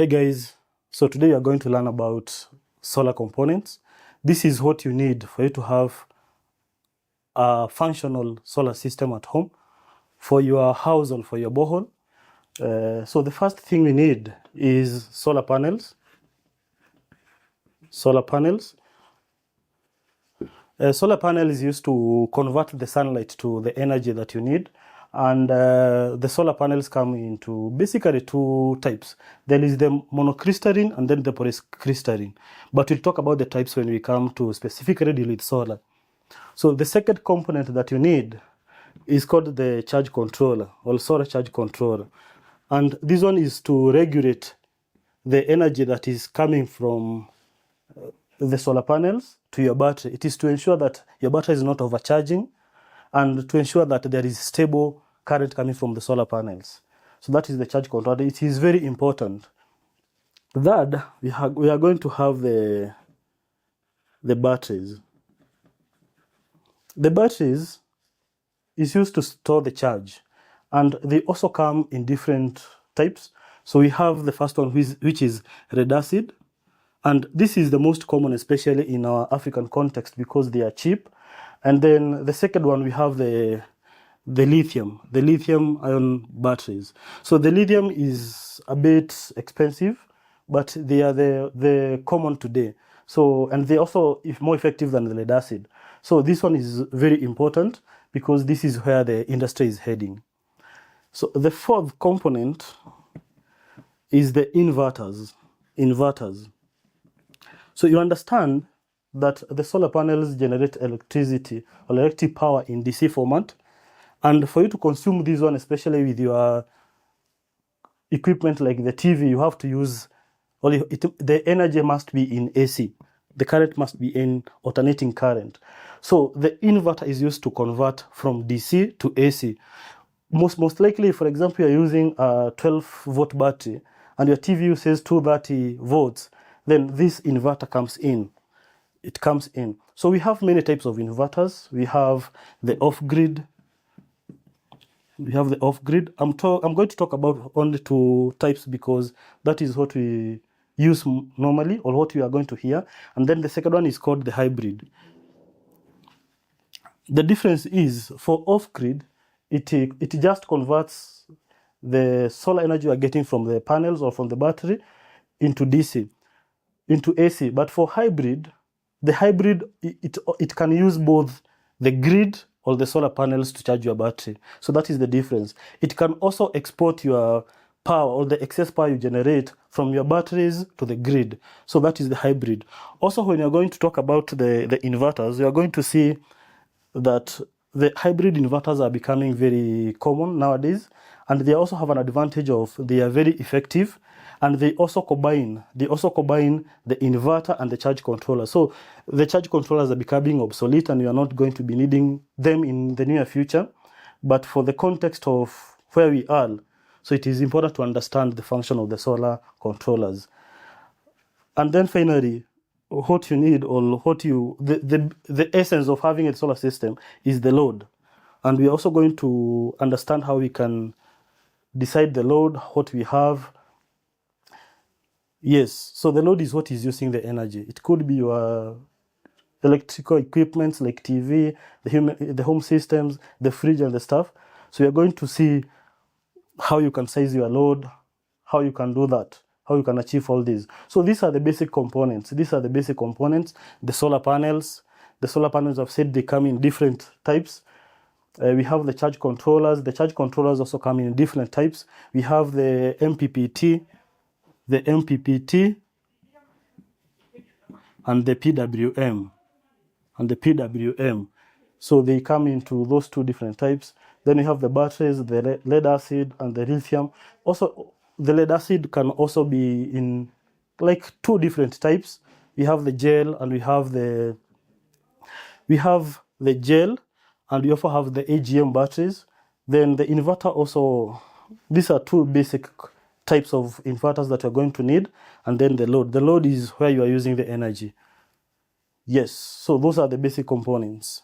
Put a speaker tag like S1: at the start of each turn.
S1: Hey guys, so today we are going to learn about solar components. This is what you need for you to have a functional solar system at home for your house or for your borehole. So the first thing we need is solar panels. Solar panels. Solar panel is used to convert the sunlight to the energy that you need. And the solar panels come into basically two types. There is the monocrystalline and then the polycrystalline. But we'll talk about the types when we come to specifically deal with solar. So the second component that you need is called the charge controller or solar charge controller. And this one is to regulate the energy that is coming from the solar panels to your battery. It is to ensure that your battery is not overcharging and to ensure that there is stable current coming from the solar panels. So that is the charge controller. It is very important. Third, we are going to have the batteries. The batteries is used to store the charge, and they also come in different types. So we have the first one, which is lead acid, and this is the most common, especially in our African context, because they are cheap. And then the second one, we have the lithium ion batteries. So the lithium is a bit expensive, but they are the common today. So, and they also more effective than the lead acid. So this one is very important because this is where the industry is heading. So the fourth component is the inverters. So you understand that the solar panels generate electricity or electric power in DC format. And for you to consume this one, especially with your equipment like the TV, you have to use, the energy must be in AC. The current must be in alternating current. So the inverter is used to convert from DC to AC. Most likely, for example, you're using a 12-volt battery and your TV says 230 volts, then this inverter comes in. It comes in. So we have many types of inverters. We have the off-grid. I'm going to talk about only two types because that is what we use normally or what we are going to hear. And then the second one is called the hybrid. The difference is for off-grid, it just converts the solar energy you are getting from the panels or from the battery into DC, into AC. But for hybrid, the hybrid, it can use both the grid or the solar panels to charge your battery. So that is the difference. It can also export your power or the excess power you generate from your batteries to the grid. So that is the hybrid. Also, when you're going to talk about the inverters, you are going to see that the hybrid inverters are becoming very common nowadays. And they also have an advantage of they are very effective. And they also combine the inverter and the charge controller. So the charge controllers are becoming obsolete and we are not going to be needing them in the near future. But for the context of where we are, so it is important to understand the function of the solar controllers. And then finally, what you need or the essence of having a solar system is the load. And we are also going to understand how we can decide the load, what we have. Yes, so the load is what is using the energy. It could be your electrical equipment like TV, the home systems, the fridge and the stuff. So you're going to see how you can size your load, how you can do that, how you can achieve all these. So these are the basic components. The solar panels. The solar panels, I've said they come in different types. We have the charge controllers. The charge controllers also come in different types. We have the MPPT, and the PWM. So they come into those two different types. Then we have the batteries, the lead acid and the lithium. Also, the lead acid can also be in like two different types. We have the gel and we have the gel, and we also have the AGM batteries. Then the inverter also, these are two basic types of inverters that you're going to need. And then the load. The load is where you are using the energy. Yes, so those are the basic components.